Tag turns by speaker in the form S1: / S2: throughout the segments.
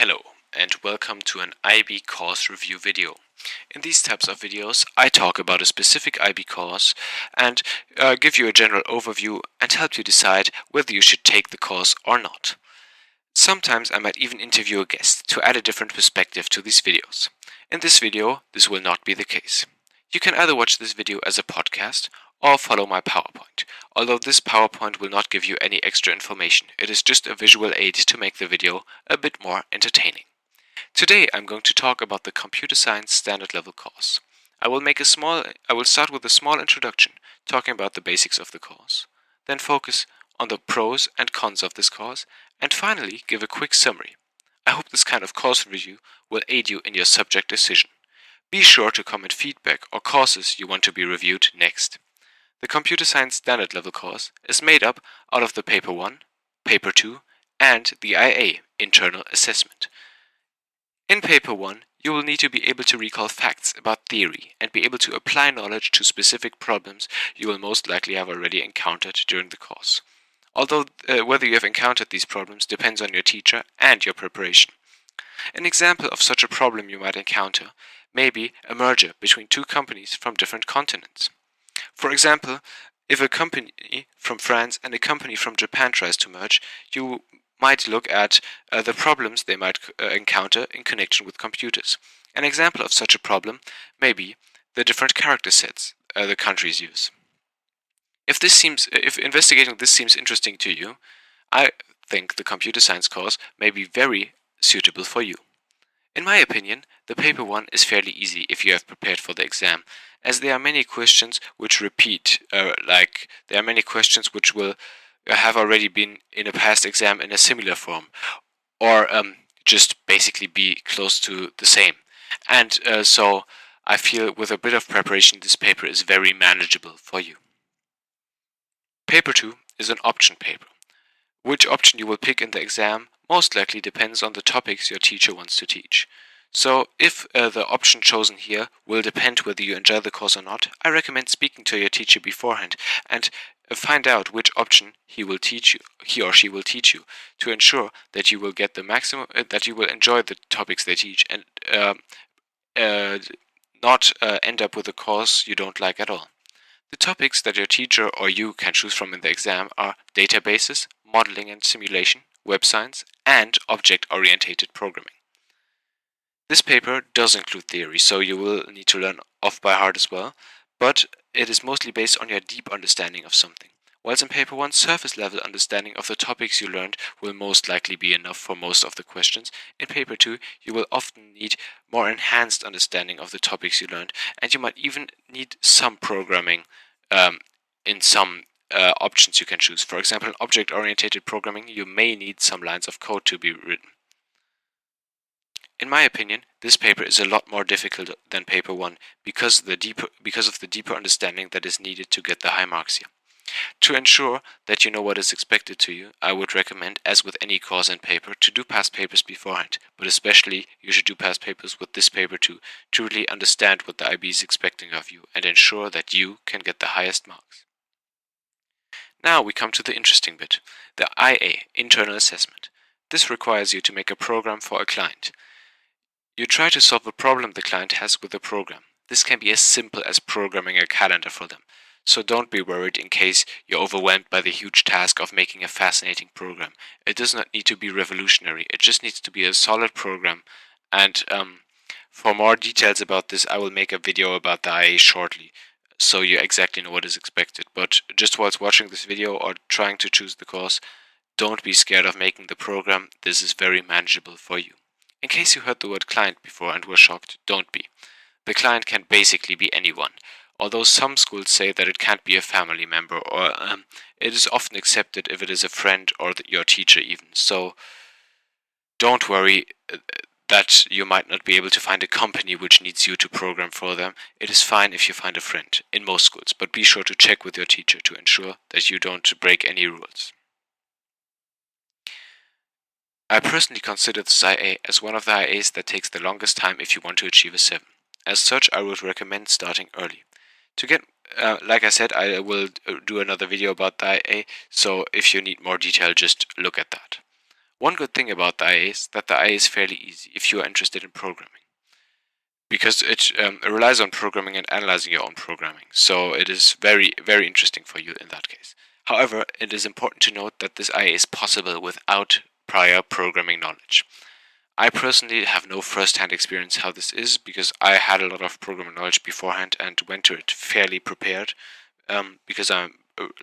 S1: Hello and welcome to an IB course review video. In these types of videos I talk about a specific IB course and give you a general overview and help you decide whether you should take the course or not. Sometimes I might even interview a guest to add a different perspective to these videos. In this video this will not be the case. You can either watch this video as a podcast or follow my PowerPoint, although this PowerPoint will not give you any extra information. It is just a visual aid to make the video a bit more entertaining. Today I'm going to talk about the Computer Science Standard Level course. I will start with a small introduction, talking about the basics of the course, then focus on the pros and cons of this course, and finally give a quick summary. I hope this kind of course review will aid you in your subject decision. Be sure to comment feedback or courses you want to be reviewed next. The Computer Science Standard Level course is made up out of the Paper 1, Paper 2, and the IA, Internal Assessment. In Paper 1, you will need to be able to recall facts about theory and be able to apply knowledge to specific problems you will most likely have already encountered during the course. Although whether you have encountered these problems depends on your teacher and your preparation. An example of such a problem you might encounter may be a merger between two companies from different continents. For example, if a company from France and a company from Japan tries to merge, you might look at the problems they might encounter in connection with computers. An example of such a problem may be the different character sets the countries use. If investigating this seems interesting to you, I think the computer science course may be very suitable for you. In my opinion, the Paper 1 is fairly easy if you have prepared for the exam, as there are many questions which repeat, there are many questions which will have already been in a past exam in a similar form, or just basically be close to the same. And so I feel with a bit of preparation this paper is very manageable for you. Paper 2 is an option paper. Which option you will pick in the exam most likely depends on the topics your teacher wants to teach. So if the option chosen here will depend whether you enjoy the course or not, I recommend speaking to your teacher beforehand and find out which option he or she will teach you to ensure that you will get the maximum, that you will enjoy the topics they teach and not end up with a course you don't like at all. The topics that your teacher or you can choose from in the exam are databases, modeling and simulation, web science, and object-oriented programming. This paper does include theory, so you will need to learn off by heart as well, but it is mostly based on your deep understanding of something. Whilst in Paper 1, surface-level understanding of the topics you learned will most likely be enough for most of the questions, in Paper 2 you will often need more enhanced understanding of the topics you learned, and you might even need some programming in some options you can choose. For example, in object-oriented programming, you may need some lines of code to be written. In my opinion, this paper is a lot more difficult than Paper 1 because of the deeper understanding that is needed to get the high marks here. To ensure that you know what is expected to you, I would recommend, as with any course and paper, to do past papers beforehand, but especially you should do past papers with this paper too, to really understand what the IB is expecting of you and ensure that you can get the highest marks. Now we come to the interesting bit, the IA, Internal Assessment. This requires you to make a program for a client. You try to solve a problem the client has with the program. This can be as simple as programming a calendar for them, so don't be worried in case you're overwhelmed by the huge task of making a fascinating program. It does not need to be revolutionary, it just needs to be a solid program, and for more details about this I will make a video about the IA shortly, so you exactly know what is expected. But just whilst watching this video or trying to choose the course, don't be scared of making the program. This is very manageable for you. In case you heard the word client before and were shocked, don't be. The client can basically be anyone, although some schools say that it can't be a family member, or it is often accepted if it is a friend or your teacher even. So don't worry that you might not be able to find a company which needs you to program for them. It is fine if you find a friend, in most schools, but be sure to check with your teacher to ensure that you don't break any rules. I personally consider this IA as one of the IAs that takes the longest time if you want to achieve a 7. As such, I would recommend starting early. To get, like I said, I will do another video about the IA, so if you need more detail, just look at that. One good thing about the IA is that the IA is fairly easy if you are interested in programming, because it relies on programming and analyzing your own programming. So it is very, very interesting for you in that case. However, it is important to note that this IA is possible without prior programming knowledge. I personally have no first-hand experience how this is, because I had a lot of programming knowledge beforehand and went to it fairly prepared, because I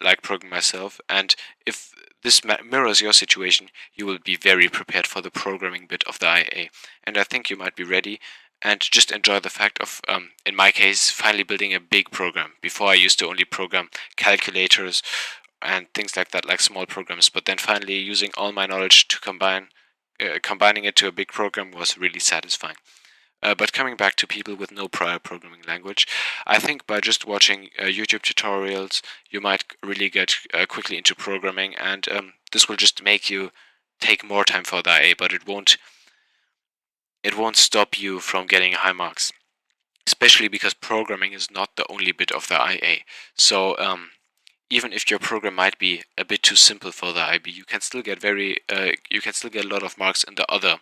S1: like programming myself. And if this mirrors your situation, you will be very prepared for the programming bit of the IA. And I think you might be ready and just enjoy the fact of, in my case, finally building a big program. Before I used to only program calculators and things like that, like small programs, but then finally using all my knowledge to combining it to a big program was really satisfying. But coming back to people with no prior programming language, I think by just watching YouTube tutorials, you might really get quickly into programming, and this will just make you take more time for the IA, but it won't stop you from getting high marks, especially because programming is not the only bit of the IA. So even if your program might be a bit too simple for the IB, you can still get a lot of marks in the other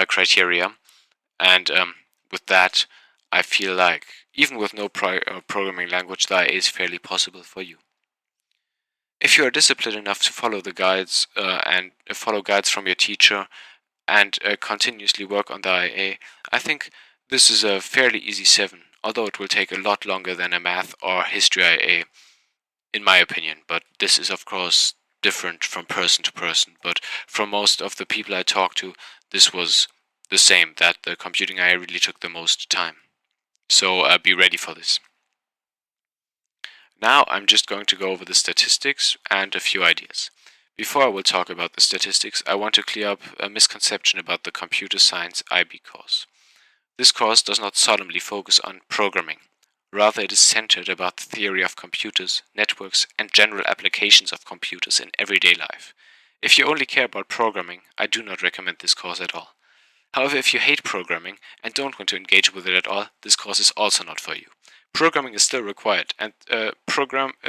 S1: criteria. And with that, I feel like even with no prior programming language, the IA is fairly possible for you. If you are disciplined enough to follow the guides and follow guides from your teacher and continuously work on the IA, I think this is a fairly easy 7, although it will take a lot longer than a math or history IA, in my opinion. But this is, of course, different from person to person. But from most of the people I talked to, this was the same, that the computing IA really took the most time. So be ready for this. Now I'm just going to go over the statistics and a few ideas. Before I will talk about the statistics, I want to clear up a misconception about the computer science IB course. This course does not solemnly focus on programming. Rather, it is centered about the theory of computers, networks, and general applications of computers in everyday life. If you only care about programming, I do not recommend this course at all. However, if you hate programming and don't want to engage with it at all, this course is also not for you. Programming is still required, and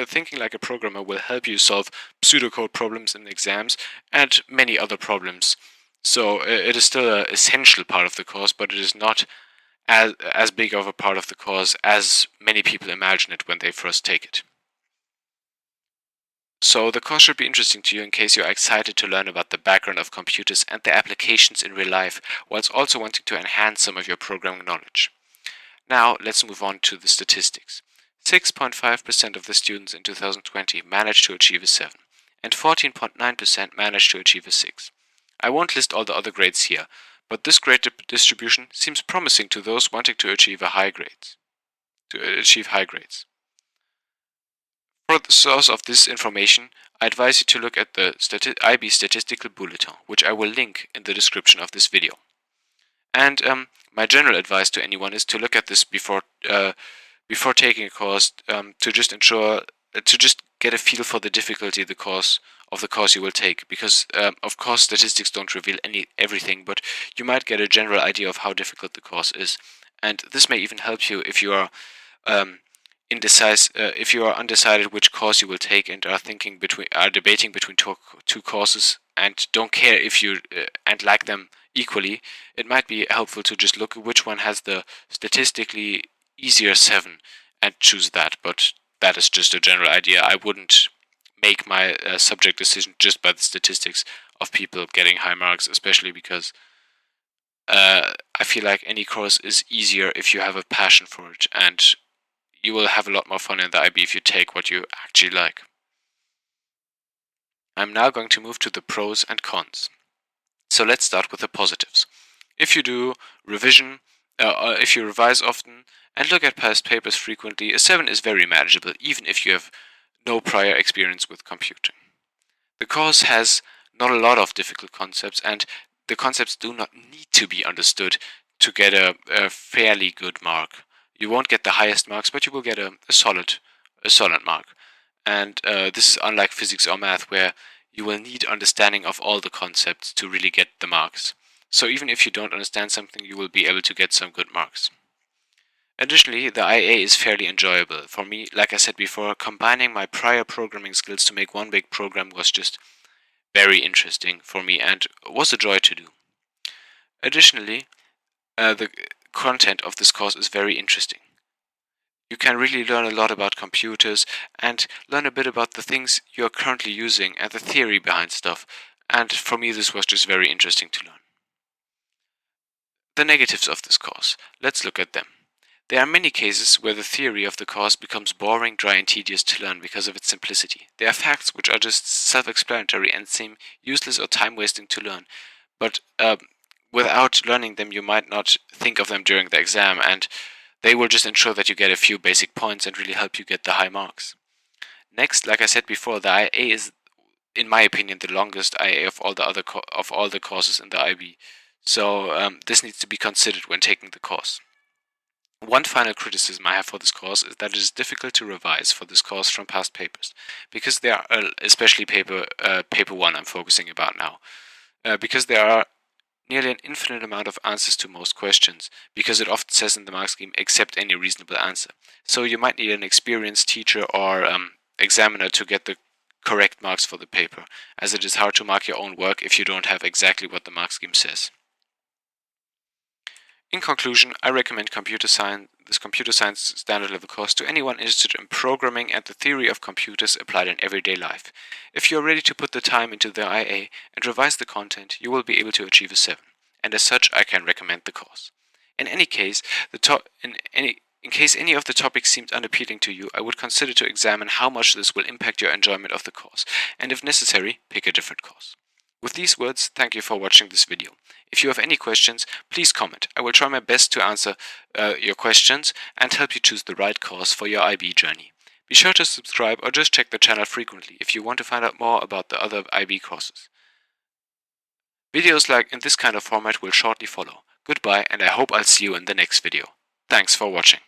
S1: thinking like a programmer will help you solve pseudocode problems in exams and many other problems. So it is still an essential part of the course, but it is not as big of a part of the course as many people imagine it when they first take it. So the course should be interesting to you in case you are excited to learn about the background of computers and their applications in real life, whilst also wanting to enhance some of your programming knowledge. Now let's move on to the statistics. 6.5% of the students in 2020 managed to achieve a 7, and 14.9% managed to achieve a 6. I won't list all the other grades here, but this grade distribution seems promising to those wanting to achieve high grades. For the source of this information, I advise you to look at the IB Statistical Bulletin, which I will link in the description of this video. And my general advice to anyone is to look at this before taking a course, to just get a feel for the difficulty of the course you will take, because of course statistics don't reveal everything, but you might get a general idea of how difficult the course is, and this may even help you if you are undecided which course you will take and are debating between two courses and don't care if you and like them equally. It might be helpful to just look at which one has the statistically easier 7 and choose that, but that is just a general idea. I wouldn't make my subject decision just by the statistics of people getting high marks, especially because I feel like any course is easier if you have a passion for it, and you will have a lot more fun in the IB if you take what you actually like. I'm now going to move to the pros and cons. So let's start with the positives. If you do revision, if you revise often and look at past papers frequently, a 7 is very manageable, even if you have no prior experience with computing. The course has not a lot of difficult concepts, and the concepts do not need to be understood to get a fairly good mark. You won't get the highest marks, but you will get a solid mark. And this is unlike physics or math, where you will need understanding of all the concepts to really get the marks. So even if you don't understand something, you will be able to get some good marks. Additionally, the IA is fairly enjoyable. For me, like I said before, combining my prior programming skills to make one big program was just very interesting for me and was a joy to do. Additionally, the content of this course is very interesting. You can really learn a lot about computers and learn a bit about the things you are currently using and the theory behind stuff. And for me, this was just very interesting to learn. The negatives of this course. Let's look at them. There are many cases where the theory of the course becomes boring, dry, and tedious to learn because of its simplicity. There are facts which are just self-explanatory and seem useless or time-wasting to learn, but without learning them, you might not think of them during the exam, and they will just ensure that you get a few basic points and really help you get the high marks. Next, like I said before, the IA is, in my opinion, the longest IA of all the courses in the IB. So this needs to be considered when taking the course. One final criticism I have for this course is that it is difficult to revise for this course from past papers, because there are, especially paper 1 I'm focusing about now, because there are nearly an infinite amount of answers to most questions, because it often says in the mark scheme, accept any reasonable answer. So you might need an experienced teacher or examiner to get the correct marks for the paper, as it is hard to mark your own work if you don't have exactly what the mark scheme says. In conclusion, I recommend this computer science standard level course to anyone interested in programming and the theory of computers applied in everyday life. If you are ready to put the time into the IA and revise the content, you will be able to achieve a 7, and as such I can recommend the course. In any case, in case any of the topics seemed unappealing to you, I would consider to examine how much this will impact your enjoyment of the course, and if necessary, pick a different course. With these words, thank you for watching this video. If you have any questions, please comment. I will try my best to answer your questions and help you choose the right course for your IB journey. Be sure to subscribe or just check the channel frequently if you want to find out more about the other IB courses. Videos like in this kind of format will shortly follow. Goodbye, and I hope I'll see you in the next video. Thanks for watching.